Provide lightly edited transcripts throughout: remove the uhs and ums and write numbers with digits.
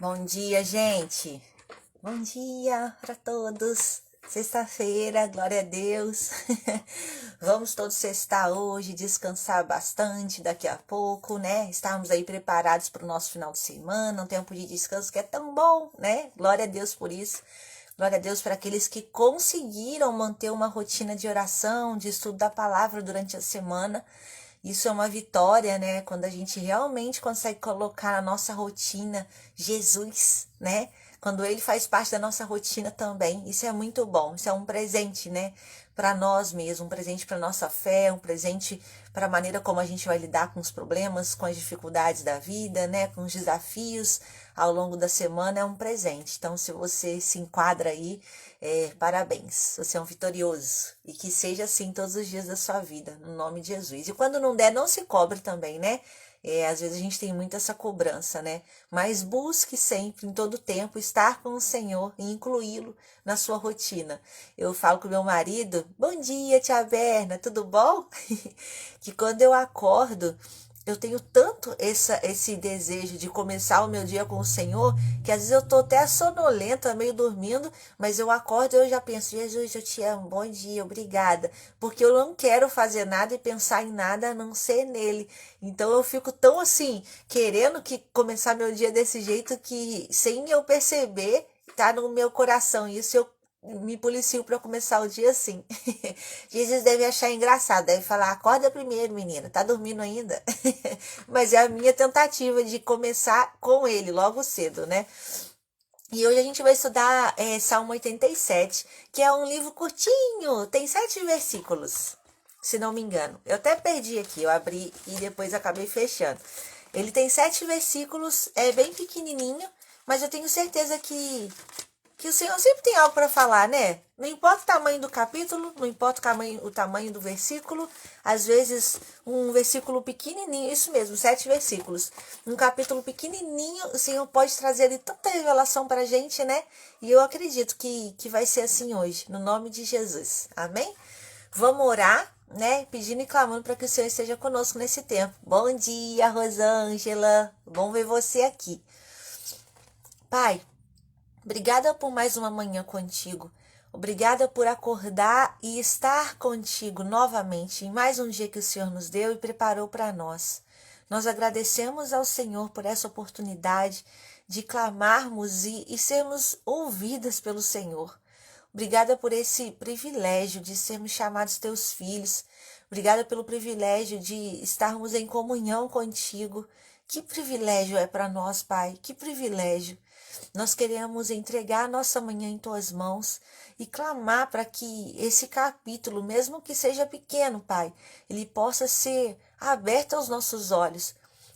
Bom dia, gente. Bom dia para todos. Sexta-feira, glória a Deus. Vamos todos sextar hoje, descansar bastante daqui a pouco, né? Estarmos aí preparados para o nosso final de semana, um tempo de descanso que é tão bom, né? Glória a Deus por isso. Glória a Deus para aqueles que conseguiram manter uma rotina de oração, de estudo da palavra durante a semana. Isso é uma vitória, né? Quando a gente realmente consegue colocar na nossa rotina Jesus, né? Quando ele faz parte da nossa rotina também. Isso é muito bom. Isso é um presente, né? Para nós mesmos, um presente para nossa fé, um presente para a maneira como a gente vai lidar com os problemas, com as dificuldades da vida, né? Com os desafios ao longo da semana, é um presente. Então, se você se enquadra aí, parabéns, você é um vitorioso. E que seja assim todos os dias da sua vida, no nome de Jesus. E quando não der, não se cobre também, né? Às vezes a gente tem muito essa cobrança, né? Mas busque sempre, em todo tempo, estar com o Senhor e incluí-lo na sua rotina. Eu falo com meu marido, bom dia, tia Berna, tudo bom? Que quando eu acordo, eu tenho tanto esse desejo de começar o meu dia com o Senhor, que às vezes eu tô até sonolenta, meio dormindo, mas eu acordo e eu já penso, Jesus, eu te amo, bom dia, obrigada. Porque eu não quero fazer nada e pensar em nada a não ser nele. Então eu fico tão assim, querendo que começar meu dia desse jeito que, sem eu perceber, tá no meu coração. Isso eu me policio para começar o dia assim. Jesus deve achar engraçado, deve falar, acorda primeiro, menina, tá dormindo ainda? Mas é a minha tentativa de começar com ele logo cedo, né? E hoje a gente vai estudar Salmo 87, que é um livro curtinho, tem 7 versículos, se não me engano. Eu até perdi aqui, eu abri e depois acabei fechando. Ele tem 7 versículos, é bem pequenininho, mas eu tenho certeza que o Senhor sempre tem algo para falar, né? Não importa o tamanho do capítulo, não importa o tamanho do versículo, às vezes um versículo pequenininho, isso mesmo, 7 versículos, um capítulo pequenininho, o Senhor pode trazer ali tanta revelação para a gente, né? E eu acredito que vai ser assim hoje, no nome de Jesus, amém? Vamos orar, né? Pedindo e clamando para que o Senhor esteja conosco nesse tempo. Bom dia, Rosângela, bom ver você aqui. Pai, obrigada por mais uma manhã contigo. Obrigada por acordar e estar contigo novamente em mais um dia que o Senhor nos deu e preparou para nós. Nós agradecemos ao Senhor por essa oportunidade de clamarmos e sermos ouvidas pelo Senhor. Obrigada por esse privilégio de sermos chamados teus filhos. Obrigada pelo privilégio de estarmos em comunhão contigo. Que privilégio é para nós, Pai, que privilégio. Nós queremos entregar a nossa manhã em tuas mãos e clamar para que esse capítulo, mesmo que seja pequeno, Pai, ele possa ser aberto aos nossos olhos.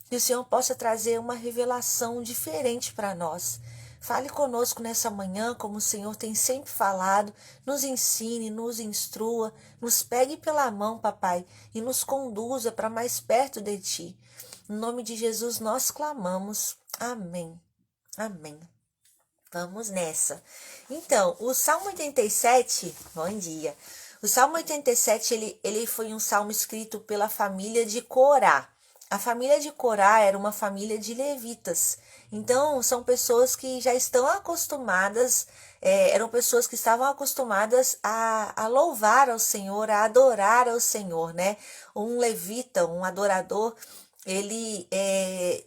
Que o Senhor possa trazer uma revelação diferente para nós. Fale conosco nessa manhã, como o Senhor tem sempre falado, nos ensine, nos instrua, nos pegue pela mão, papai, e nos conduza para mais perto de Ti. Em nome de Jesus nós clamamos. Amém. Amém. Vamos nessa. Então, o Salmo 87, bom dia. O Salmo 87, ele foi um salmo escrito pela família de Corá. A família de Corá era uma família de levitas. Então, são pessoas que já estão acostumadas, eram pessoas que estavam acostumadas a louvar ao Senhor, a adorar ao Senhor, né? Um levita, um adorador, ele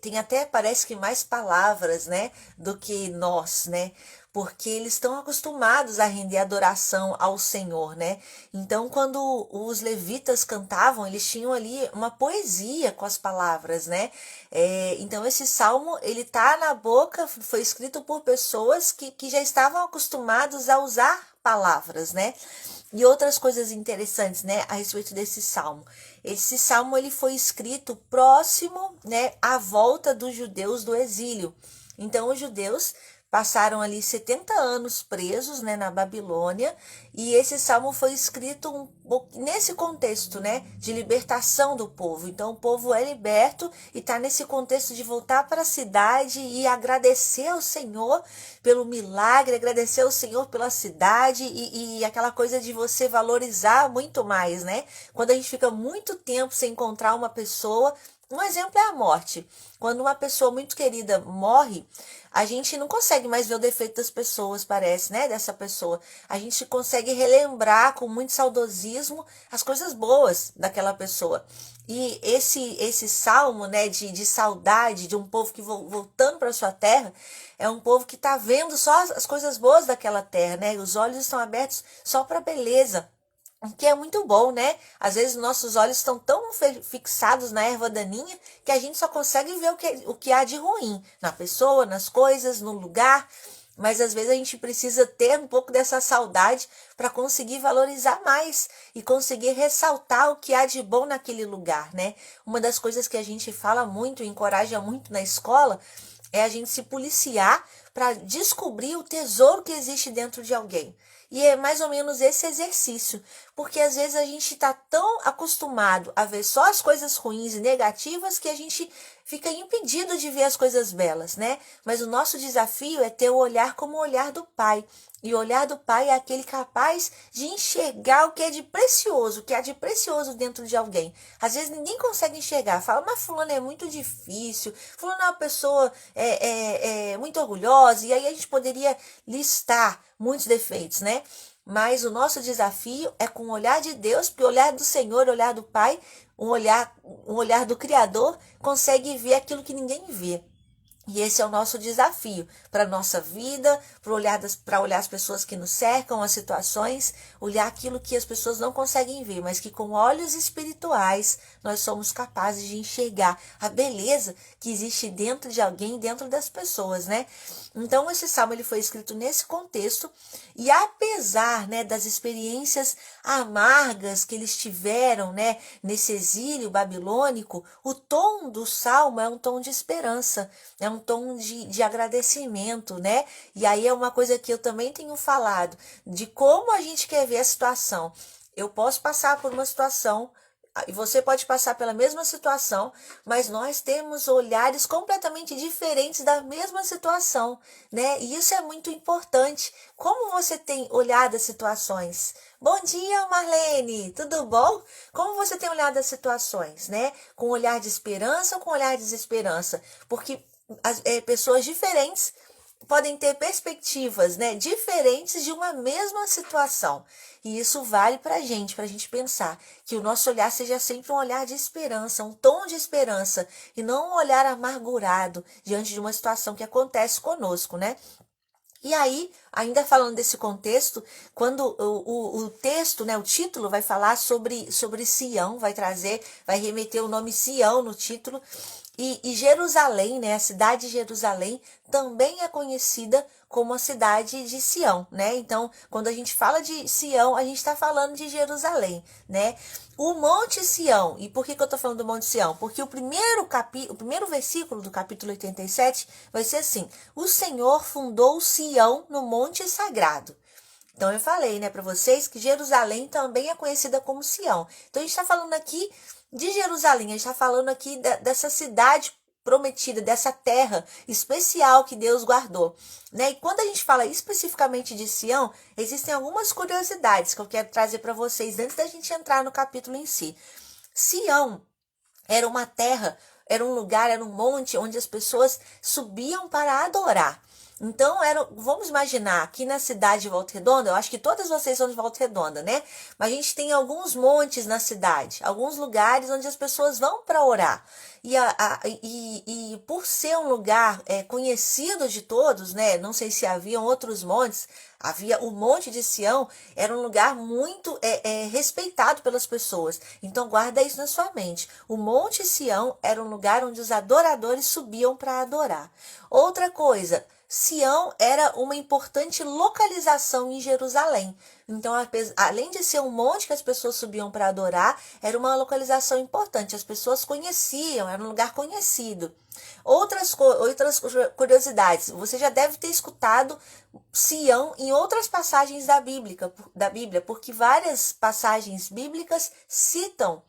tem até, parece que mais palavras, né, do que nós, né, porque eles estão acostumados a render adoração ao Senhor, né, então quando os levitas cantavam, eles tinham ali uma poesia com as palavras, né, então esse salmo, ele tá na boca, foi escrito por pessoas que já estavam acostumados a usar palavras, né, e outras coisas interessantes, né, a respeito desse salmo. Esse salmo ele foi escrito próximo, né, à volta dos judeus do exílio. Então, os judeus passaram ali 70 anos presos, né, na Babilônia, e esse salmo foi escrito nesse contexto, né, de libertação do povo. Então, o povo é liberto e está nesse contexto de voltar para a cidade e agradecer ao Senhor pelo milagre, agradecer ao Senhor pela cidade e aquela coisa de você valorizar muito mais, né? Quando a gente fica muito tempo sem encontrar uma pessoa, Um exemplo é a morte. Quando uma pessoa muito querida morre, a gente não consegue mais ver o defeito das pessoas, parece, né? Dessa pessoa. A gente consegue relembrar com muito saudosismo as coisas boas daquela pessoa. E esse salmo, né, de saudade de um povo que voltando para sua terra, é um povo que está vendo só as coisas boas daquela terra, né? Os olhos estão abertos só para a beleza. O que é muito bom, né? Às vezes nossos olhos estão tão fixados na erva daninha que a gente só consegue ver o que há de ruim na pessoa, nas coisas, no lugar. Mas às vezes a gente precisa ter um pouco dessa saudade para conseguir valorizar mais e conseguir ressaltar o que há de bom naquele lugar, né? Uma das coisas que a gente fala muito, encoraja muito na escola, é a gente se policiar para descobrir o tesouro que existe dentro de alguém. E é mais ou menos esse exercício, porque às vezes a gente está tão acostumado a ver só as coisas ruins e negativas que a gente fica impedido de ver as coisas belas, né? Mas o nosso desafio é ter o olhar como o olhar do Pai. E o olhar do Pai é aquele capaz de enxergar o que é de precioso, o que há de precioso dentro de alguém. Às vezes ninguém consegue enxergar. Fala, mas fulano é muito difícil, fulano é uma pessoa muito orgulhosa. E aí a gente poderia listar muitos defeitos, né? Mas o nosso desafio é com o olhar de Deus, porque o olhar do Senhor, o olhar do Pai, um olhar do Criador, consegue ver aquilo que ninguém vê. E esse é o nosso desafio para a nossa vida, para olhar as pessoas que nos cercam, as situações, olhar aquilo que as pessoas não conseguem ver, mas que com olhos espirituais nós somos capazes de enxergar a beleza que existe dentro de alguém, dentro das pessoas, né? Então esse salmo ele foi escrito nesse contexto e apesar, né, das experiências amargas que eles tiveram, né, nesse exílio babilônico, o tom do salmo é um tom de esperança, é um tom de agradecimento, né? E aí é uma coisa que eu também tenho falado, de como a gente quer ver a situação. Eu posso passar por uma situação, e você pode passar pela mesma situação, mas nós temos olhares completamente diferentes da mesma situação, né? E isso é muito importante. Como você tem olhado as situações? Bom dia, Marlene, tudo bom? Como você tem olhado as situações, né? Com olhar de esperança ou com olhar de desesperança? Porque pessoas diferentes podem ter perspectivas, né, diferentes de uma mesma situação. E isso vale para a gente pensar que o nosso olhar seja sempre um olhar de esperança, um tom de esperança, e não um olhar amargurado diante de uma situação que acontece conosco, né? E aí, ainda falando desse contexto, quando o texto, né, o título vai falar sobre Sião, vai remeter o nome Sião no título, e Jerusalém, né, a cidade de Jerusalém, também é conhecida como a cidade de Sião, né? Então, quando a gente fala de Sião, a gente está falando de Jerusalém, né? O Monte Sião, e por que eu estou falando do Monte Sião? Porque o primeiro versículo do capítulo 87 vai ser assim: o Senhor fundou Sião no Monte Sagrado. Então eu falei, né, para vocês que Jerusalém também é conhecida como Sião. Então a gente está falando aqui de Jerusalém, a gente está falando aqui dessa cidade prometida, dessa terra especial que Deus guardou, né? E quando a gente fala especificamente de Sião, existem algumas curiosidades que eu quero trazer para vocês antes da gente entrar no capítulo em si. Sião era uma terra, era um lugar, era um monte onde as pessoas subiam para adorar. Então, vamos imaginar, aqui na cidade de Volta Redonda, eu acho que todas vocês são de Volta Redonda, né? Mas a gente tem alguns montes na cidade, alguns lugares onde as pessoas vão para orar. E por ser um lugar conhecido de todos, né? Não sei se haviam outros montes, havia o Monte de Sião, era um lugar muito respeitado pelas pessoas. Então, guarda isso na sua mente. O Monte Sião era um lugar onde os adoradores subiam para adorar. Outra coisa, Sião era uma importante localização em Jerusalém. Então, além de ser um monte que as pessoas subiam para adorar, era uma localização importante. As pessoas conheciam, era um lugar conhecido. Outras curiosidades, você já deve ter escutado Sião em outras passagens da Bíblia, porque várias passagens bíblicas citam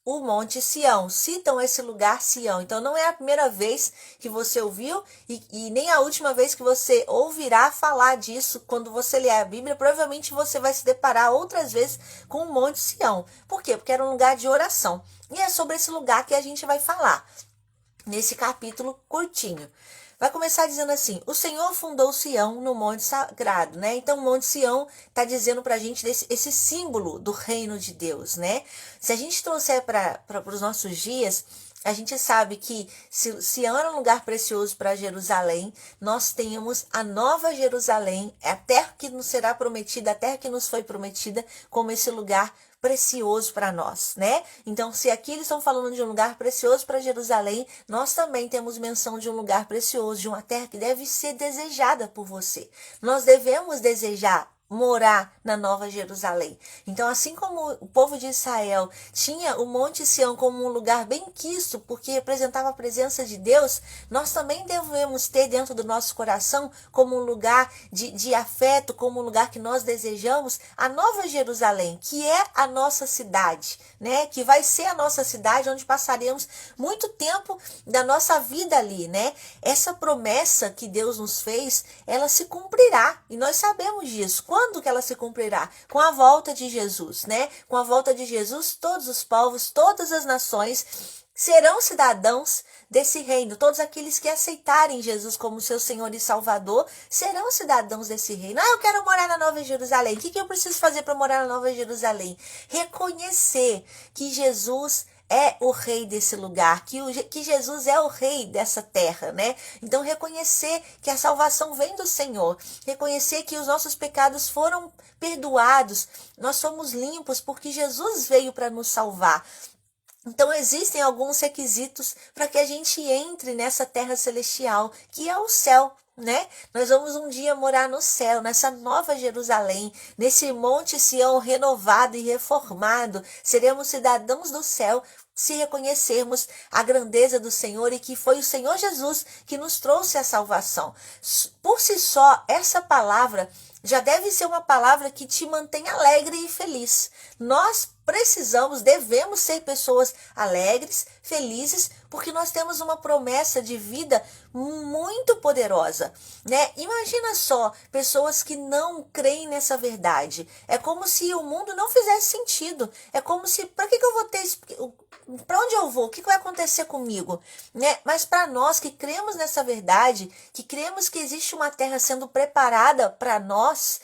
o Monte Sião, citam esse lugar Sião. Então não é a primeira vez que você ouviu e nem a última vez que você ouvirá falar disso quando você ler a Bíblia. Provavelmente você vai se deparar outras vezes com o Monte Sião. Por quê? Porque era um lugar de oração. E é sobre esse lugar que a gente vai falar nesse capítulo curtinho. Vai começar dizendo assim: o Senhor fundou Sião no Monte Sagrado, né? Então, o Monte Sião está dizendo para a gente esse símbolo do reino de Deus, né? Se a gente trouxer para os nossos dias, a gente sabe que se Sião era um lugar precioso para Jerusalém, nós temos a Nova Jerusalém, a terra que nos será prometida, a terra que nos foi prometida, como esse lugar precioso para nós, né? Então, se aqui eles estão falando de um lugar precioso para Jerusalém, nós também temos menção de um lugar precioso, de uma terra que deve ser desejada por você. Nós devemos desejar morar na Nova Jerusalém. Então, assim como o povo de Israel tinha o Monte Sião como um lugar bem quisto, porque representava a presença de Deus, nós também devemos ter dentro do nosso coração como um lugar de afeto, como um lugar que nós desejamos, a Nova Jerusalém, que é a nossa cidade, né? Que vai ser a nossa cidade onde passaremos muito tempo da nossa vida ali, né? Essa promessa que Deus nos fez, ela se cumprirá, e nós sabemos disso. Quando que ela se cumprirá? Com a volta de Jesus, né? Com a volta de Jesus, todos os povos, todas as nações serão cidadãos desse reino. Todos aqueles que aceitarem Jesus como seu Senhor e Salvador serão cidadãos desse reino. Eu quero morar na Nova Jerusalém. O que eu preciso fazer para morar na Nova Jerusalém? Reconhecer que Jesus é o rei desse lugar, que Jesus é o rei dessa terra, né? Então, reconhecer que a salvação vem do Senhor, reconhecer que os nossos pecados foram perdoados, nós somos limpos porque Jesus veio para nos salvar. Então, existem alguns requisitos para que a gente entre nessa terra celestial, que é o céu, né? Nós vamos um dia morar no céu, nessa Nova Jerusalém, nesse Monte Sião renovado e reformado. Seremos cidadãos do céu se reconhecermos a grandeza do Senhor e que foi o Senhor Jesus que nos trouxe a salvação. Por si só, essa palavra já deve ser uma palavra que te mantém alegre e feliz. Nós devemos ser pessoas alegres, felizes, porque nós temos uma promessa de vida muito poderosa, né? Imagina só, pessoas que não creem nessa verdade. É como se o mundo não fizesse sentido. É como se, para que eu vou ter, para onde eu vou? O que vai acontecer comigo? Né? Mas para nós que cremos nessa verdade, que cremos que existe uma terra sendo preparada para nós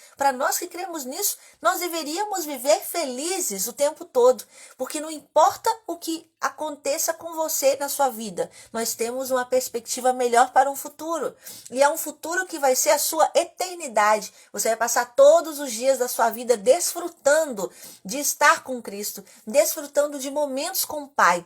que cremos nisso, nós deveríamos viver felizes o tempo todo, porque não importa o que aconteça com você na sua vida, nós temos uma perspectiva melhor para um futuro, e é um futuro que vai ser a sua eternidade. Você vai passar todos os dias da sua vida desfrutando de estar com Cristo, desfrutando de momentos com o Pai.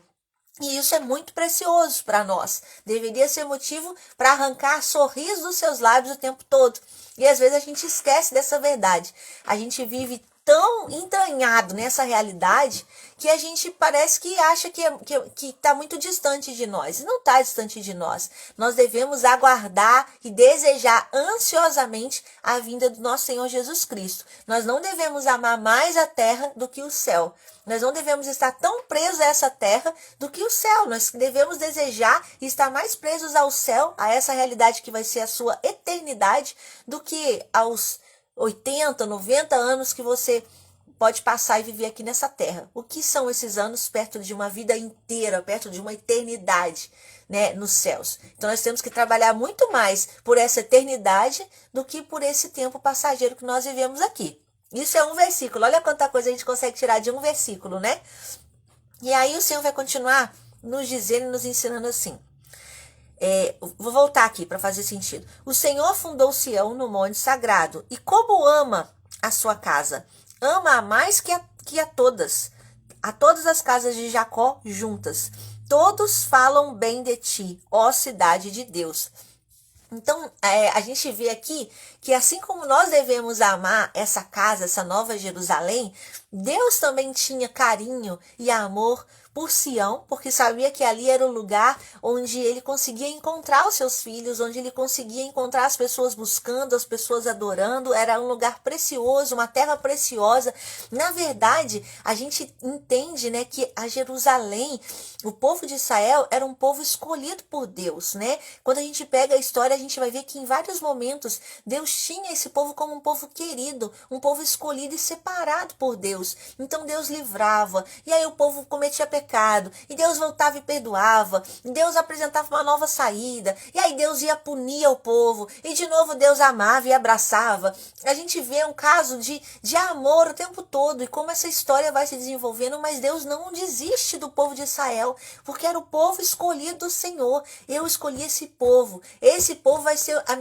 E isso é muito precioso para nós. Deveria ser motivo para arrancar sorriso dos seus lábios o tempo todo. E às vezes a gente esquece dessa verdade. A gente vive tão entranhado nessa realidade que a gente parece que acha que está muito distante de nós. E não está distante de nós. Nós devemos aguardar e desejar ansiosamente a vinda do nosso Senhor Jesus Cristo. Nós não devemos amar mais a terra do que o céu. Nós não devemos estar tão presos a essa terra do que o céu. Nós devemos desejar e estar mais presos ao céu, a essa realidade que vai ser a sua eternidade, do que aos 80, 90 anos que você pode passar e viver aqui nessa terra. O que são esses anos perto de uma vida inteira, perto de uma eternidade, né, nos céus? Então nós temos que trabalhar muito mais por essa eternidade do que por esse tempo passageiro que nós vivemos aqui. Isso é um versículo. Olha quanta coisa a gente consegue tirar de um versículo, né? E aí o Senhor vai continuar nos dizendo e nos ensinando assim. Vou voltar aqui para fazer sentido. O Senhor fundou Sião no monte sagrado. E como ama a sua casa? Ama-a mais que a todas. A todas as casas de Jacó juntas. Todos falam bem de ti, ó cidade de Deus. Então, a gente vê aqui que assim como nós devemos amar essa casa, essa Nova Jerusalém, Deus também tinha carinho e amor por Sião, porque sabia que ali era o lugar onde ele conseguia encontrar os seus filhos, onde ele conseguia encontrar as pessoas buscando, as pessoas adorando. Era um lugar precioso, uma terra preciosa. Na verdade, a gente entende, né, que a Jerusalém, o povo de Israel, era um povo escolhido por Deus, né? Quando a gente pega a história, a gente vai ver que em vários momentos Deus tinha esse povo como um povo querido, um povo escolhido e separado por Deus. Então Deus livrava, e aí o povo cometia pecado, e Deus voltava e perdoava, e Deus apresentava uma nova saída, e aí Deus ia punir o povo, e de novo Deus amava e abraçava. A gente vê um caso de amor o tempo todo, e como essa história vai se desenvolvendo, mas Deus não desiste do povo de Israel, porque era o povo escolhido do Senhor. Eu escolhi esse povo vai ser a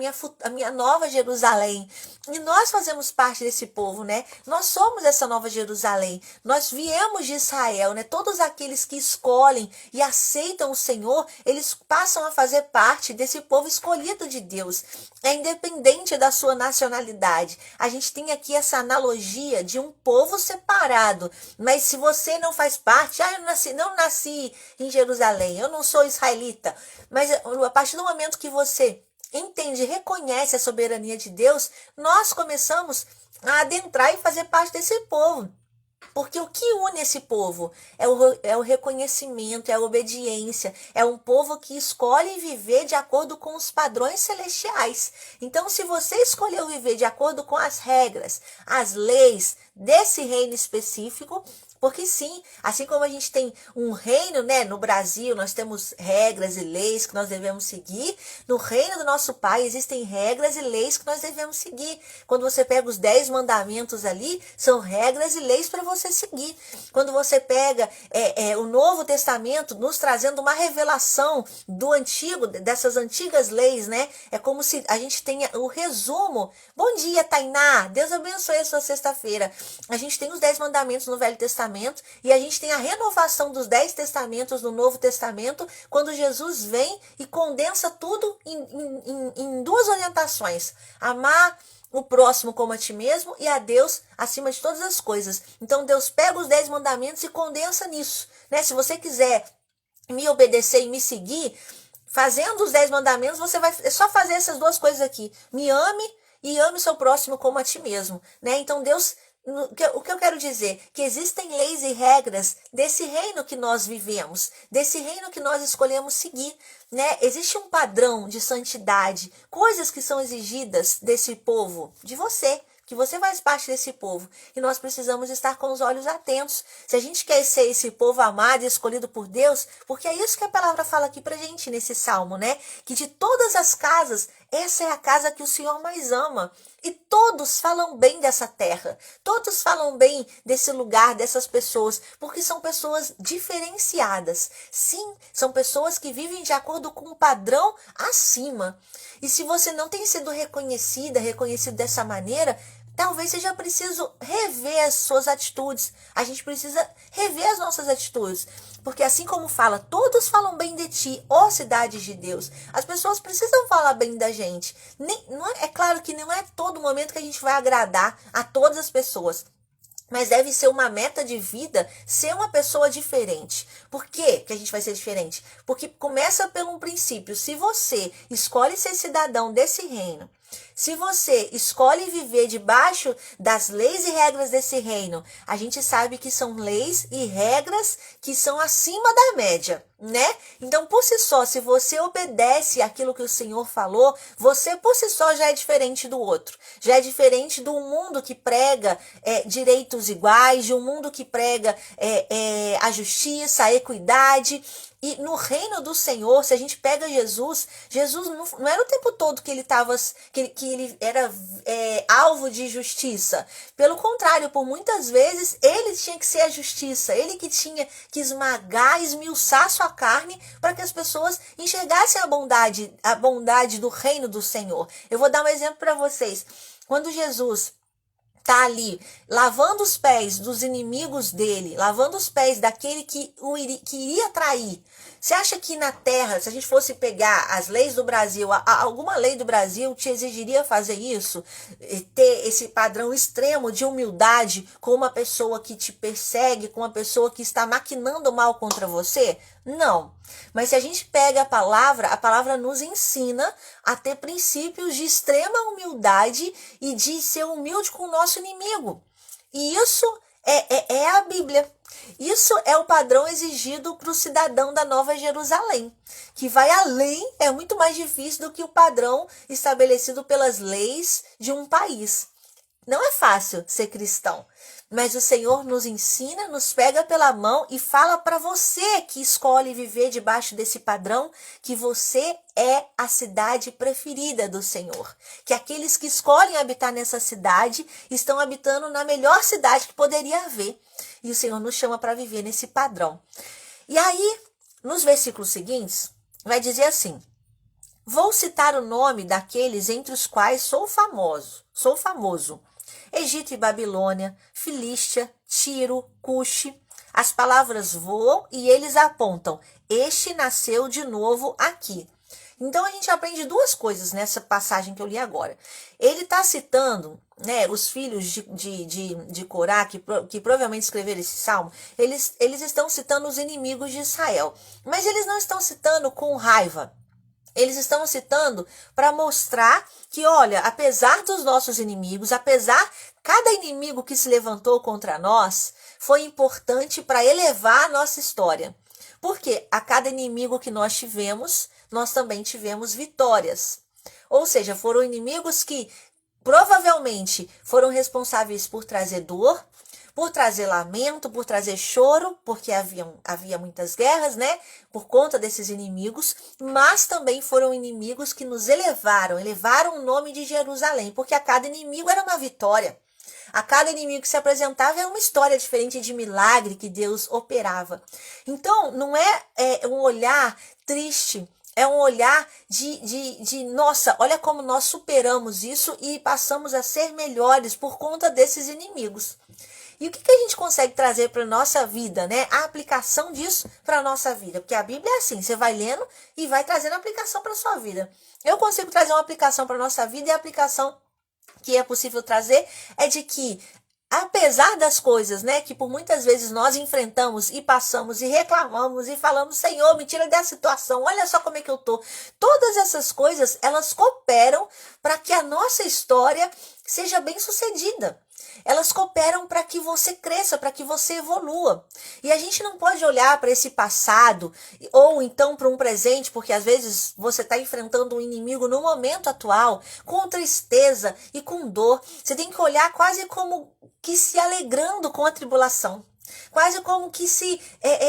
minha nova Jerusalém, e nós fazemos parte desse povo, né? Nós somos essa nova Jerusalém, nós viemos de Israel, né? Todos aqueles que escolhem e aceitam o Senhor, eles passam a fazer parte desse povo escolhido de Deus, é independente da sua nacionalidade. A gente tem aqui essa analogia de um povo separado, mas se você não faz parte, eu não nasci em Jerusalém, eu não sou israelita, mas a partir do momento que você entende, reconhece a soberania de Deus, nós começamos a adentrar e fazer parte desse povo. Porque o que une esse povo é o reconhecimento, é a obediência, é um povo que escolhe viver de acordo com os padrões celestiais. Então, se você escolheu viver de acordo com as regras, as leis desse reino específico, porque sim, assim como a gente tem um reino, né, no Brasil, nós temos regras e leis que nós devemos seguir, no reino do nosso Pai existem regras e leis que nós devemos seguir. Quando você pega os 10 mandamentos ali, são regras e leis para você seguir. Quando você pega o Novo Testamento, nos trazendo uma revelação do antigo, dessas antigas leis, né, é como se a gente tenha o resumo. Bom dia, Tainá, Deus abençoe a sua sexta-feira. A gente tem os 10 mandamentos no Velho Testamento, e a gente tem a renovação dos 10 testamentos no Novo Testamento, quando Jesus vem e condensa tudo em duas orientações: amar o próximo como a ti mesmo e a Deus acima de todas as coisas. Então Deus pega os 10 mandamentos e condensa nisso, né? Se você quiser me obedecer e me seguir, fazendo os 10 mandamentos, você vai só fazer essas duas coisas aqui: me ame e ame o seu próximo como a ti mesmo, né? Então Deus, o que eu quero dizer? Que existem leis e regras desse reino que nós vivemos, desse reino que nós escolhemos seguir, né? Existe um padrão de santidade, coisas que são exigidas desse povo, de você, que você faz parte desse povo, e nós precisamos estar com os olhos atentos. Se a gente quer ser esse povo amado e escolhido por Deus, porque é isso que a palavra fala aqui pra gente nesse salmo, né? Que de todas as casas, essa é a casa que o Senhor mais ama. E todos falam bem dessa terra, todos falam bem desse lugar, dessas pessoas, porque são pessoas diferenciadas. Sim, são pessoas que vivem de acordo com um padrão acima. E se você não tem sido reconhecido dessa maneira, talvez seja preciso rever as suas atitudes. A gente precisa rever as nossas atitudes. Porque assim como fala, todos falam bem de ti, ó cidade de Deus. As pessoas precisam falar bem da gente. É claro que não é todo momento que a gente vai agradar a todas as pessoas. Mas deve ser uma meta de vida ser uma pessoa diferente. Por quê que a gente vai ser diferente? Porque começa pelo um princípio. Se você escolhe ser cidadão desse reino, se você escolhe viver debaixo das leis e regras desse reino, a gente sabe que são leis e regras que são acima da média, né? Então, por si só, se você obedece àquilo que o Senhor falou, você por si só já é diferente do outro. Já é diferente do mundo que prega direitos iguais, de um mundo que prega a justiça, a equidade. E no reino do Senhor, se a gente pega Jesus não era o tempo todo que ele era alvo de justiça. Pelo contrário, por muitas vezes, ele tinha que ser a justiça, ele que tinha que esmagar, esmiuçar sua carne para que as pessoas enxergassem a bondade do reino do Senhor. Eu vou dar um exemplo para vocês. Quando Jesus está ali lavando os pés dos inimigos dele, lavando os pés daquele que iria trair. Você acha que na terra, se a gente fosse pegar as leis do Brasil, alguma lei do Brasil te exigiria fazer isso? Ter esse padrão extremo de humildade com uma pessoa que te persegue, com uma pessoa que está maquinando mal contra você? Não. Mas se a gente pega a palavra nos ensina a ter princípios de extrema humildade e de ser humilde com o nosso inimigo. E isso é a Bíblia. Isso é o padrão exigido para o cidadão da Nova Jerusalém, que vai além, é muito mais difícil do que o padrão estabelecido pelas leis de um país. Não é fácil ser cristão, Mas o Senhor nos ensina, nos pega pela mão e fala para você que escolhe viver debaixo desse padrão, que você é a cidade preferida do Senhor. Que aqueles que escolhem habitar nessa cidade estão habitando na melhor cidade que poderia haver. E o Senhor nos chama para viver nesse padrão. E aí, nos versículos seguintes, vai dizer assim: vou citar o nome daqueles entre os quais sou famoso. Egito e Babilônia, Filístia, Tiro, Cuxi. As palavras voam e eles apontam: este nasceu de novo aqui. Então a gente aprende duas coisas nessa passagem que eu li agora. Ele está citando, né, os filhos de Corá, que provavelmente escreveram esse salmo, eles estão citando os inimigos de Israel. Mas eles não estão citando com raiva. Eles estão citando para mostrar que, olha, apesar dos nossos inimigos, cada inimigo que se levantou contra nós foi importante para elevar a nossa história. Porque a cada inimigo que nós tivemos, nós também tivemos vitórias. Ou seja, foram inimigos que provavelmente foram responsáveis por trazer dor, por trazer lamento, por trazer choro, porque havia muitas guerras, né? Por conta desses inimigos, mas também foram inimigos que nos elevaram o nome de Jerusalém, porque a cada inimigo era uma vitória. A cada inimigo que se apresentava era uma história diferente de milagre que Deus operava. Então, não é um olhar triste, é um olhar de nossa, olha como nós superamos isso e passamos a ser melhores por conta desses inimigos. E o que a gente consegue trazer para a nossa vida, né? A aplicação disso para a nossa vida. Porque a Bíblia é assim, você vai lendo e vai trazendo aplicação para a sua vida. Eu consigo trazer uma aplicação para a nossa vida, e a aplicação que é possível trazer é de que, apesar das coisas, né, que por muitas vezes nós enfrentamos e passamos e reclamamos e falamos: Senhor, me tira dessa situação, olha só como é que eu tô. Todas essas coisas, elas cooperam para que a nossa história seja bem sucedida. Elas cooperam para que você cresça, para que você evolua. E a gente não pode olhar para esse passado ou então para um presente, porque às vezes você está enfrentando um inimigo no momento atual, com tristeza e com dor. Você tem que olhar quase como que se alegrando com a tribulação. Quase como que se,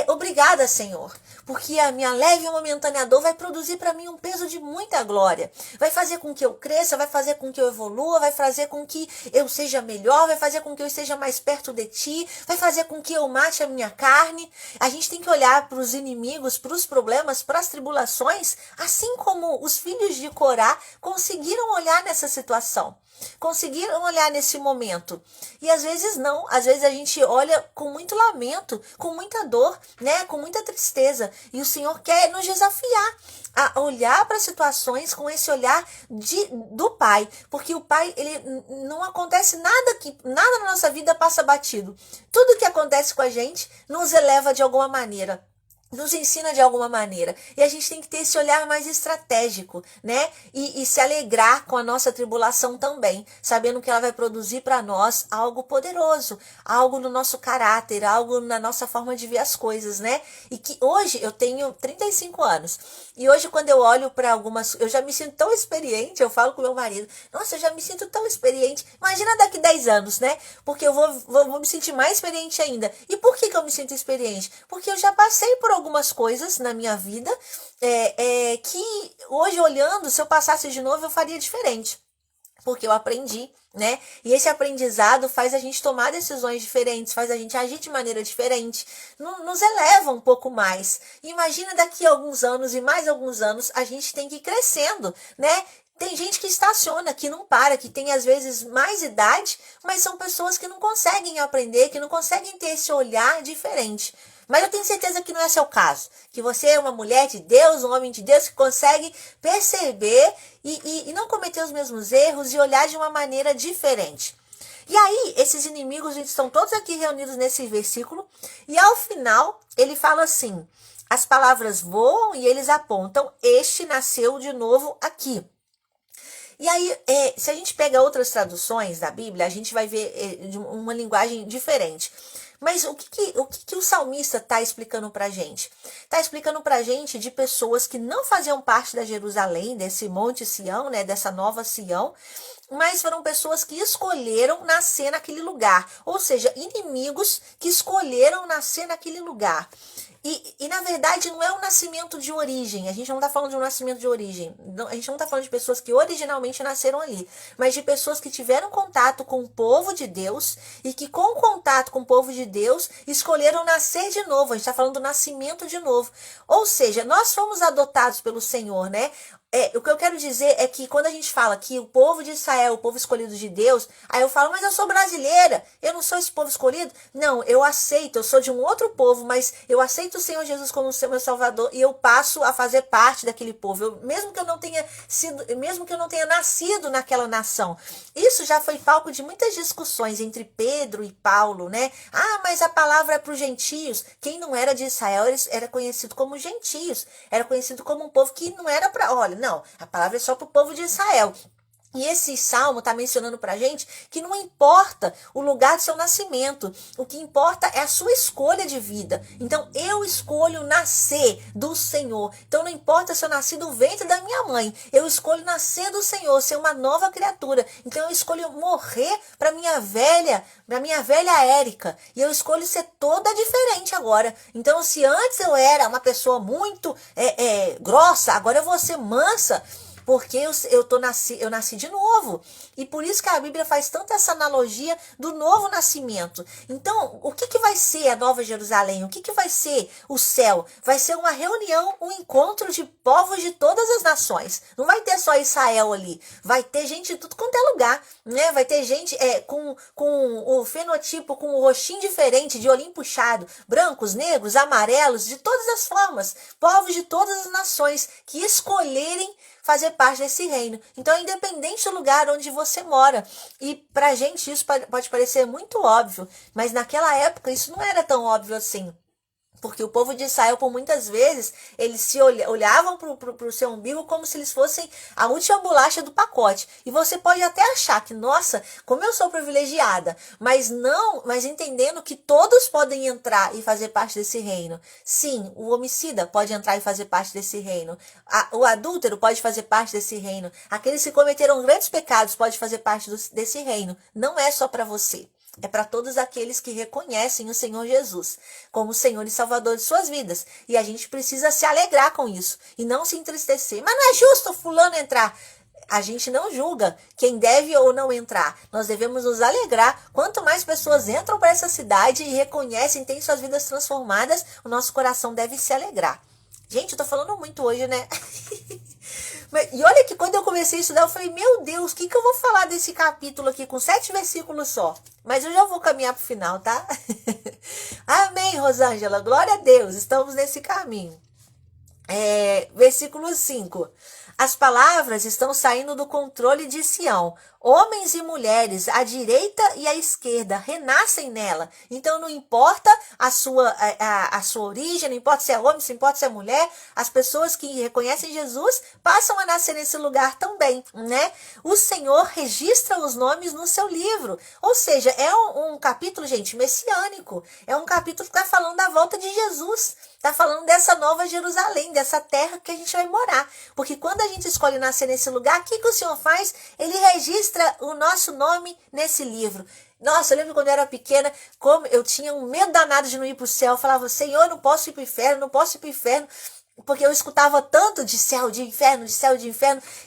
obrigada, Senhor, porque a minha leve e momentânea dor vai produzir para mim um peso de muita glória. Vai fazer com que eu cresça, vai fazer com que eu evolua, vai fazer com que eu seja melhor, vai fazer com que eu esteja mais perto de ti, vai fazer com que eu mate a minha carne. A gente tem que olhar para os inimigos, para os problemas, para as tribulações, assim como os filhos de Corá conseguiram olhar nessa situação. Conseguiram olhar nesse momento. E às vezes não, às vezes a gente olha com muito lamento, com muita dor, né, com muita tristeza. E o Senhor quer nos desafiar a olhar para situações com esse olhar do Pai, porque o Pai, ele não acontece nada na nossa vida passa batido. Tudo que acontece com a gente nos eleva de alguma maneira, nos ensina de alguma maneira. E a gente tem que ter esse olhar mais estratégico, né? E se alegrar com a nossa tribulação também, sabendo que ela vai produzir para nós algo poderoso, algo no nosso caráter, algo na nossa forma de ver as coisas, né? E que hoje eu tenho 35 anos. E hoje, quando eu olho para algumas... Eu já me sinto tão experiente, eu falo com meu marido: nossa, eu já me sinto tão experiente. Imagina daqui 10 anos, né? Porque eu vou me sentir mais experiente ainda. E por que eu me sinto experiente? Porque eu já passei por algumas coisas na minha vida que hoje, olhando, se eu passasse de novo, eu faria diferente. Porque eu aprendi, né? E esse aprendizado faz a gente tomar decisões diferentes, faz a gente agir de maneira diferente, nos eleva um pouco mais. Imagina daqui a alguns anos e mais alguns anos, a gente tem que ir crescendo, né? Tem gente que estaciona, que não para, que tem às vezes mais idade, mas são pessoas que não conseguem aprender, que não conseguem ter esse olhar diferente. Mas eu tenho certeza que não é seu caso, que você é uma mulher de Deus, um homem de Deus que consegue perceber e não cometer os mesmos erros e olhar de uma maneira diferente. E aí, esses inimigos estão todos aqui reunidos nesse versículo, e ao final ele fala assim: as palavras voam e eles apontam: este nasceu de novo aqui. E aí, se a gente pega outras traduções da Bíblia, a gente vai ver uma linguagem diferente. Mas o que o salmista está explicando para a gente? Está explicando para a gente de pessoas que não faziam parte da Jerusalém, desse Monte Sião, né, dessa nova Sião, mas foram pessoas que escolheram nascer naquele lugar, ou seja, inimigos que escolheram nascer naquele lugar. E na verdade não é um nascimento de origem, a gente não está falando de um nascimento de origem, a gente não está falando de pessoas que originalmente nasceram ali, mas de pessoas que tiveram contato com o povo de Deus e que com o contato com o povo de Deus escolheram nascer de novo, a gente está falando do nascimento de novo, ou seja, nós fomos adotados pelo Senhor, né? O que eu quero dizer é que quando a gente fala que o povo de Israel, o povo escolhido de Deus, aí eu falo, mas eu sou brasileira, eu não sou esse povo escolhido. Não, eu aceito, eu sou de um outro povo, mas eu aceito o Senhor Jesus como meu Salvador e eu passo a fazer parte daquele povo, mesmo que eu não tenha nascido naquela nação. Isso já foi palco de muitas discussões entre Pedro e Paulo, né? Ah, mas a palavra é para os gentios. Quem não era de Israel era conhecido como gentios, era conhecido como um povo que não era para, olha, não, a palavra é só para o povo de Israel. E esse salmo está mencionando para a gente que não importa o lugar do seu nascimento, o que importa é a sua escolha de vida. Então, eu escolho nascer do Senhor. Então, não importa se eu nasci do ventre da minha mãe, eu escolho nascer do Senhor, ser uma nova criatura. Então, eu escolho morrer para minha velha Érica. E eu escolho ser toda diferente agora. Então, se antes eu era uma pessoa muito grossa, agora eu vou ser mansa, porque eu nasci de novo. E por isso que a Bíblia faz tanto essa analogia do novo nascimento. Então, o que vai ser a Nova Jerusalém? O que vai ser o céu? Vai ser uma reunião, um encontro de povos de todas as nações. Não vai ter só Israel ali. Vai ter gente de tudo quanto é lugar, né? Vai ter gente com o fenotipo, com o rostinho diferente, de olhinho puxado, brancos, negros, amarelos, de todas as formas. Povos de todas as nações que escolherem fazer parte desse reino. Então, é independente do lugar onde você mora. E pra gente isso pode parecer muito óbvio, mas naquela época isso não era tão óbvio assim. Porque o povo de Israel, por muitas vezes, eles se olhavam para o seu umbigo como se eles fossem a última bolacha do pacote. E você pode até achar que, nossa, como eu sou privilegiada, mas entendendo que todos podem entrar e fazer parte desse reino. Sim, o homicida pode entrar e fazer parte desse reino. O adúltero pode fazer parte desse reino. Aqueles que cometeram grandes pecados podem fazer parte desse reino. Não é só para você. É para todos aqueles que reconhecem o Senhor Jesus como Senhor e Salvador de suas vidas. E a gente precisa se alegrar com isso e não se entristecer. Mas não é justo fulano entrar. A gente não julga quem deve ou não entrar. Nós devemos nos alegrar. Quanto mais pessoas entram para essa cidade e reconhecem, têm suas vidas transformadas, o nosso coração deve se alegrar. Gente, eu tô falando muito hoje, né? E olha que quando eu comecei a estudar, eu falei, meu Deus, o que eu vou falar desse capítulo aqui com 7 versículos só? Mas eu já vou caminhar pro final, tá? Amém, Rosângela. Glória a Deus, estamos nesse caminho. Versículo 5. As palavras estão saindo do controle de Sião. Homens e mulheres, à direita e à esquerda, renascem nela. Então, não importa a sua origem, não importa se é homem, não importa se é mulher, as pessoas que reconhecem Jesus passam a nascer nesse lugar também, né? O Senhor registra os nomes no seu livro. Ou seja, é um capítulo, gente, messiânico. É um capítulo que está falando da volta de Jesus. Está falando dessa nova Jerusalém, dessa terra que a gente vai morar. Porque quando a gente escolhe nascer nesse lugar, o que o Senhor faz? Ele registra o nosso nome nesse livro. Nossa, eu lembro quando eu era pequena, como eu tinha um medo danado de não ir para o céu. Eu falava, Senhor, eu não posso ir para o inferno, não posso ir para o inferno. Porque eu escutava tanto de céu, de inferno,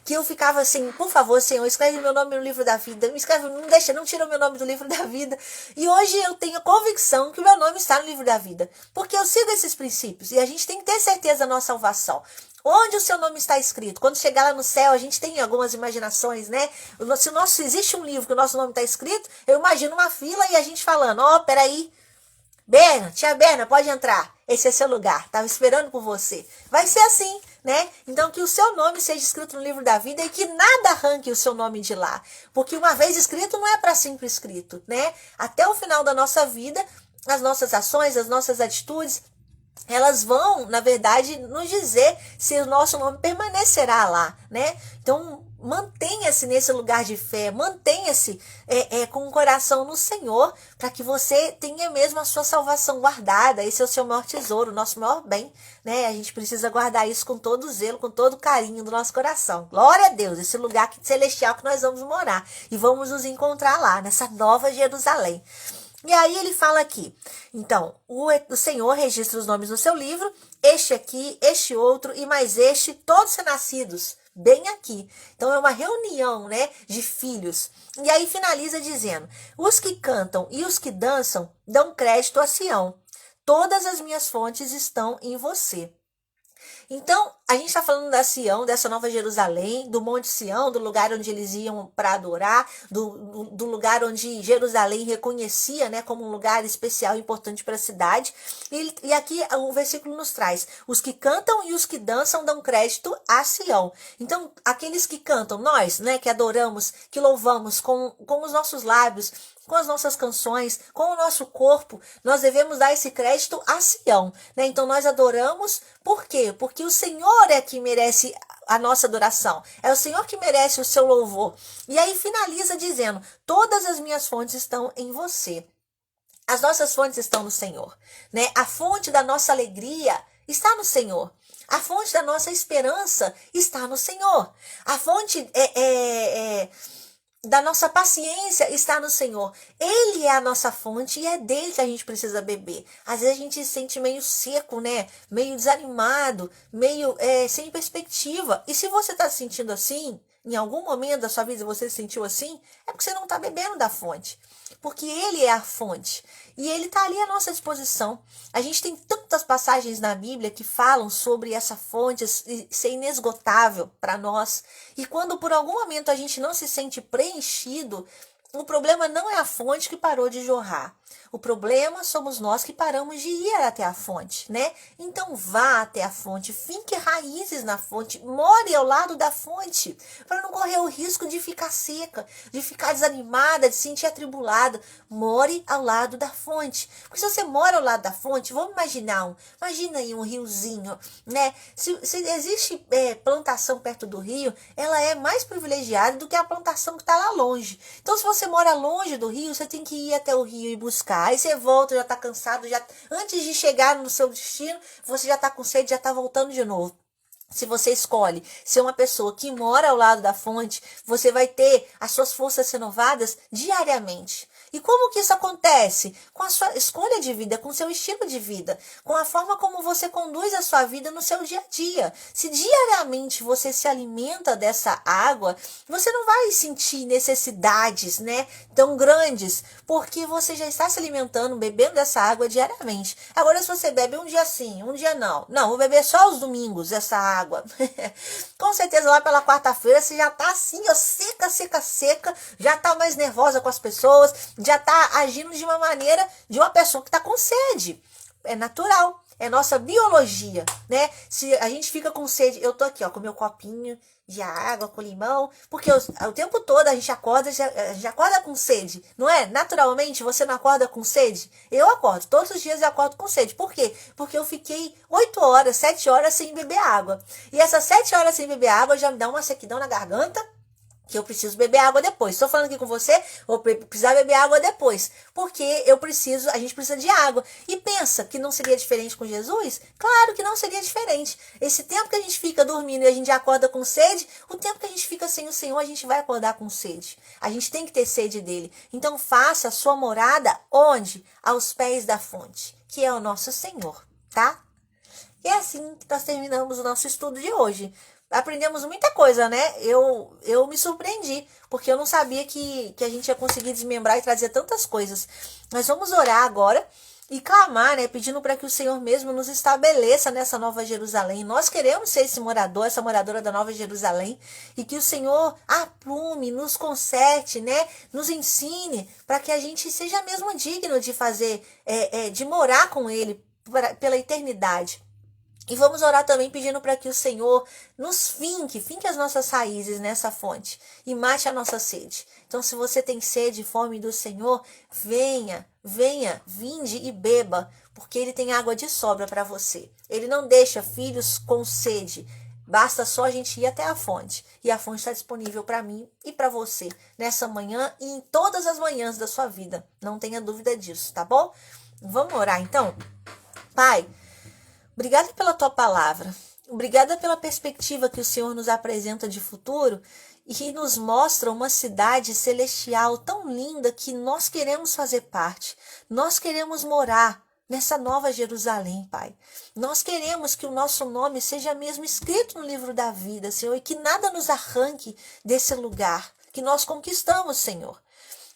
que eu ficava assim, por favor, Senhor, escreve meu nome no livro da vida, me escreve, não tira o meu nome do livro da vida. E hoje eu tenho a convicção que o meu nome está no livro da vida, porque eu sigo esses princípios, e a gente tem que ter certeza da nossa salvação. Onde o seu nome está escrito? Quando chegar lá no céu, a gente tem algumas imaginações, né? Se existe um livro que o nosso nome está escrito, eu imagino uma fila e a gente falando, peraí, Berna, tia Berna, pode entrar. Esse é seu lugar. Estava esperando por você. Vai ser assim, né? Então, que o seu nome seja escrito no livro da vida e que nada arranque o seu nome de lá. Porque uma vez escrito, não é para sempre escrito, né? Até o final da nossa vida, as nossas ações, as nossas atitudes, elas vão, na verdade, nos dizer se o nosso nome permanecerá lá, né? Então, mantenha-se nesse lugar de fé, mantenha-se com o coração no Senhor, para que você tenha mesmo a sua salvação guardada. Esse é o seu maior tesouro, o nosso maior bem, né? A gente precisa guardar isso com todo zelo, com todo carinho do nosso coração. Glória a Deus, esse lugar celestial que nós vamos morar e vamos nos encontrar lá, nessa nova Jerusalém. E aí ele fala aqui, então, o Senhor registra os nomes no seu livro, este aqui, este outro e mais este, todos renascidos, bem aqui. Então é uma reunião, né, de filhos. E aí finaliza dizendo, os que cantam e os que dançam dão crédito a Sião. Todas as minhas fontes estão em você. Então, a gente está falando da Sião, dessa nova Jerusalém, do Monte Sião, do lugar onde eles iam para adorar, do lugar onde Jerusalém reconhecia, né, como um lugar especial e importante para a cidade. E aqui o versículo nos traz, os que cantam e os que dançam dão crédito a Sião. Então, aqueles que cantam, nós, né, que adoramos, que louvamos com os nossos lábios, com as nossas canções, com o nosso corpo, nós devemos dar esse crédito a Sião, né? Então nós adoramos, por quê? Porque o Senhor é que merece a nossa adoração, é o Senhor que merece o seu louvor. E aí finaliza dizendo, todas as minhas fontes estão em você. As nossas fontes estão no Senhor, né? A fonte da nossa alegria está no Senhor. A fonte da nossa esperança está no Senhor. A fonte da nossa paciência está no Senhor. Ele é a nossa fonte e é dele que a gente precisa beber. Às vezes a gente se sente meio seco, né? Meio desanimado, meio sem perspectiva. E se você está se sentindo assim, em algum momento da sua vida você se sentiu assim, é porque você não está bebendo da fonte. Porque ele é a fonte. E ele está ali à nossa disposição. A gente tem tantas passagens na Bíblia que falam sobre essa fonte ser inesgotável para nós. E quando por algum momento a gente não se sente preenchido, o problema não é a fonte que parou de jorrar. O problema somos nós que paramos de ir até a fonte, né? Então vá até a fonte, finque raízes na fonte, more ao lado da fonte, para não correr o risco de ficar seca, de ficar desanimada, de se sentir atribulada. More ao lado da fonte. Porque se você mora ao lado da fonte, vamos imaginar imagina aí um riozinho, né? Se existe plantação perto do rio, ela é mais privilegiada do que a plantação que está lá longe. Então se você mora longe do rio, você tem que ir até o rio e buscar. Aí você volta, já está cansado, antes de chegar no seu destino, você já está com sede, já está voltando de novo. Se você escolhe ser uma pessoa que mora ao lado da fonte, você vai ter as suas forças renovadas diariamente. E como que isso acontece? Com a sua escolha de vida, com o seu estilo de vida, com a forma como você conduz a sua vida no seu dia a dia. Se diariamente você se alimenta dessa água, você não vai sentir necessidades, né, tão grandes, porque você já está se alimentando, bebendo dessa água diariamente. Agora, se você bebe um dia sim, um dia não. Não, vou beber só os domingos essa água. Com certeza lá pela quarta-feira você já está assim, ó, seca, já está mais nervosa com as pessoas, já está agindo de uma maneira de uma pessoa que está com sede. É natural, é nossa biologia, né? Se a gente fica com sede, eu tô aqui, ó, com meu copinho de água, com limão, porque o tempo todo a gente acorda, já acorda com sede, não é? Naturalmente, você não acorda com sede? Eu acordo, todos os dias eu acordo com sede. Por quê? Porque eu fiquei 8 horas, 7 horas sem beber água. E essas 7 horas sem beber água já me dá uma sequidão na garganta, que eu preciso beber água depois. Estou falando aqui com você, vou precisar beber água depois, porque a gente precisa de água. E pensa que não seria diferente com Jesus? Claro que não seria diferente. Esse tempo que a gente fica dormindo e a gente acorda com sede, o tempo que a gente fica sem o Senhor, a gente vai acordar com sede. A gente tem que ter sede dele. Então faça a sua morada onde? Aos pés da fonte, que é o nosso Senhor, tá? E é assim que nós terminamos o nosso estudo de hoje. Aprendemos muita coisa, né? Eu me surpreendi, porque eu não sabia que a gente ia conseguir desmembrar e trazer tantas coisas. Mas vamos orar agora e clamar, né? Pedindo para que o Senhor mesmo nos estabeleça nessa nova Jerusalém. Nós queremos ser esse morador, essa moradora da nova Jerusalém, e que o Senhor aprume, nos conserte, né? Nos ensine, para que a gente seja mesmo digno de fazer, de morar com Ele pela eternidade. E vamos orar também pedindo para que o Senhor nos finque as nossas raízes nessa fonte e mate a nossa sede. Então, se você tem sede e fome do Senhor, venha, vinde e beba, porque Ele tem água de sobra para você. Ele não deixa filhos com sede, Basta só a gente ir até a fonte. E a fonte está disponível para mim e para você nessa manhã e em todas as manhãs da sua vida. Não tenha dúvida disso, tá bom? Vamos orar então? Pai, obrigada pela tua palavra. Obrigada pela perspectiva que o Senhor nos apresenta de futuro e nos mostra uma cidade celestial tão linda que nós queremos fazer parte. Nós queremos morar nessa nova Jerusalém, Pai. Nós queremos que o nosso nome seja mesmo escrito no livro da vida, Senhor, e que nada nos arranque desse lugar que nós conquistamos, Senhor.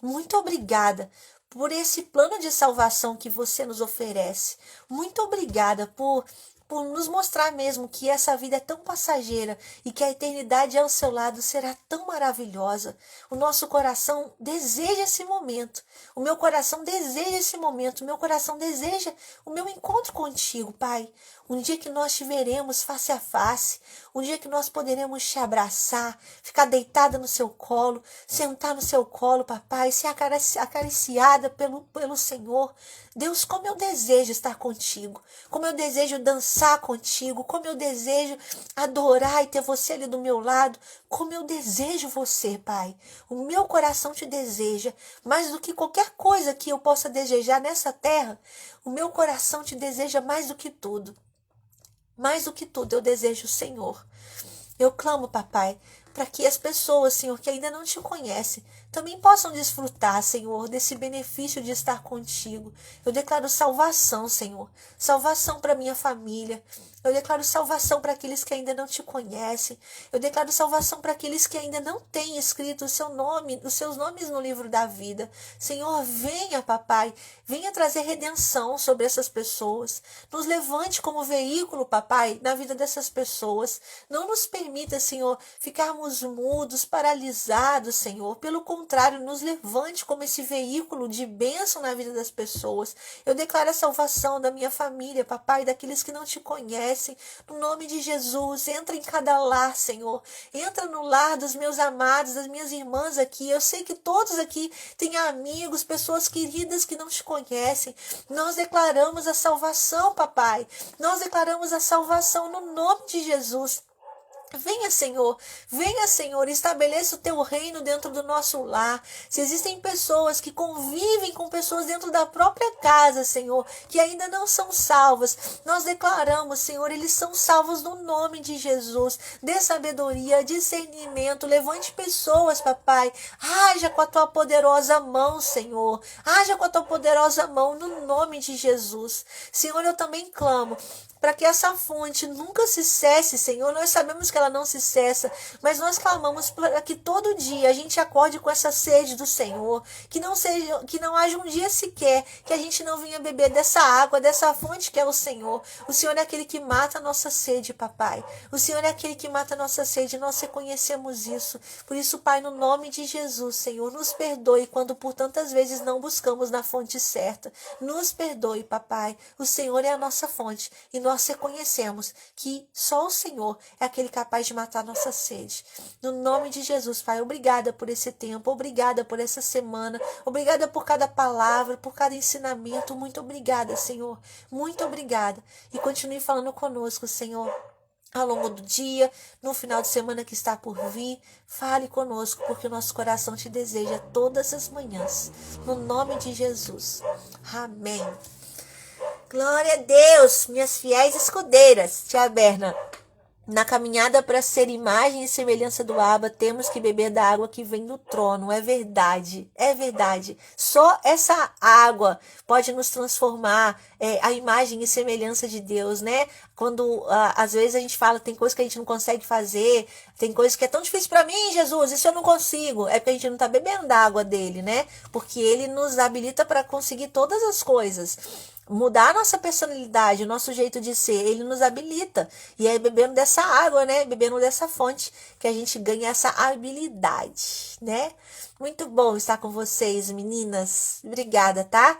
Muito obrigada por esse plano de salvação que você nos oferece. Muito obrigada por nos mostrar mesmo que essa vida é tão passageira e que a eternidade ao seu lado será tão maravilhosa. O nosso coração deseja esse momento. O meu coração deseja esse momento. O meu coração deseja o meu encontro contigo, Pai. Um dia que nós te veremos face a face. Um dia que nós poderemos te abraçar, ficar deitada no seu colo, sentar no seu colo, papai, ser acariciada pelo Senhor. Deus, como eu desejo estar contigo. Como eu desejo dançar contigo. Como eu desejo adorar e ter você ali do meu lado. Como eu desejo você, Pai. O meu coração te deseja. Mais do que qualquer coisa que eu possa desejar nessa terra, o meu coração te deseja mais do que tudo. Mais do que tudo, eu desejo o Senhor. Eu clamo, papai, para que as pessoas, Senhor, que ainda não te conhecem, também possam desfrutar, Senhor, desse benefício de estar contigo. Eu declaro salvação, Senhor. Salvação para minha família. Eu declaro salvação para aqueles que ainda não te conhecem. Eu declaro salvação para aqueles que ainda não têm escrito o seu nome, os seus nomes no livro da vida. Senhor, venha, papai, venha trazer redenção sobre essas pessoas. Nos levante como veículo, papai, na vida dessas pessoas. Não nos permita, Senhor, ficarmos mudos, paralisados, Senhor. Pelo contrário, nos levante como esse veículo de bênção na vida das pessoas. Eu declaro a salvação da minha família, papai, daqueles que não te conhecem. No nome de Jesus, entra em cada lar, Senhor. Entra no lar dos meus amados, das minhas irmãs aqui. Eu sei que todos aqui têm amigos, pessoas queridas que não te conhecem. Nós declaramos a salvação, papai. Nós declaramos a salvação no nome de Jesus. Venha, Senhor, estabeleça o teu reino dentro do nosso lar. Se existem pessoas que convivem com pessoas dentro da própria casa, Senhor, que ainda não são salvas, nós declaramos, Senhor, eles são salvos no nome de Jesus. Dê sabedoria, discernimento, levante pessoas, papai. Haja com a tua poderosa mão, Senhor. Haja com a tua poderosa mão no nome de Jesus. Senhor, eu também clamo para que essa fonte nunca se cesse, Senhor. Nós sabemos que ela não se cessa, mas nós clamamos para que todo dia a gente acorde com essa sede do Senhor, que não haja um dia sequer que a gente não venha beber dessa água, dessa fonte que é o Senhor. O Senhor é aquele que mata a nossa sede, papai. O Senhor é aquele que mata a nossa sede, nós reconhecemos isso. Por isso, Pai, no nome de Jesus, Senhor, nos perdoe quando por tantas vezes não buscamos na fonte certa. Nos perdoe, papai. O Senhor é a nossa fonte e nós reconhecemos que só o Senhor é aquele capaz de matar nossa sede. No nome de Jesus, Pai, obrigada por esse tempo, obrigada por essa semana, obrigada por cada palavra, por cada ensinamento. Muito obrigada, Senhor. Muito obrigada. E continue falando conosco, Senhor. Ao longo do dia, no final de semana que está por vir, fale conosco, porque o nosso coração te deseja todas as manhãs. No nome de Jesus. Amém. Glória a Deus, minhas fiéis escudeiras. Tia Berna, na caminhada para ser imagem e semelhança do Abba, temos que beber da água que vem do trono. É verdade, é verdade. Só essa água pode nos transformar a imagem e semelhança de Deus, né? Quando às vezes a gente fala, tem coisa que a gente não consegue fazer, tem coisa que é tão difícil para mim, Jesus, isso eu não consigo. É porque a gente não está bebendo da água dele, né? Porque ele nos habilita para conseguir todas as coisas. Mudar a nossa personalidade, o nosso jeito de ser, ele nos habilita. E é bebendo dessa água, né? Bebendo dessa fonte que a gente ganha essa habilidade, né? Muito bom estar com vocês, meninas. Obrigada, tá?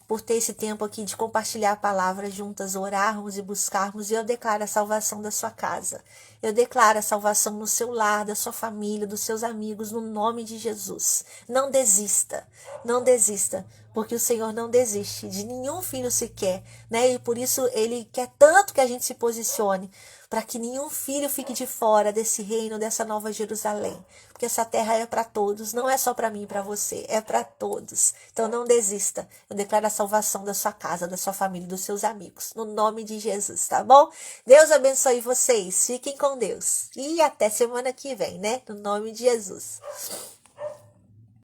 Por ter esse tempo aqui de compartilhar a palavra juntas, orarmos e buscarmos. E eu declaro a salvação da sua casa. Eu declaro a salvação no seu lar, da sua família, dos seus amigos, no nome de Jesus. Não desista, não desista, porque o Senhor não desiste de nenhum filho sequer, né? E por isso Ele quer tanto que a gente se posicione, para que nenhum filho fique de fora desse reino, dessa nova Jerusalém. Porque essa terra é para todos, não é só para mim e para você, é para todos. Então não desista. Eu declaro a salvação da sua casa, da sua família, dos seus amigos. No nome de Jesus, tá bom? Deus abençoe vocês. Fiquem com Deus. E até semana que vem, né? No nome de Jesus.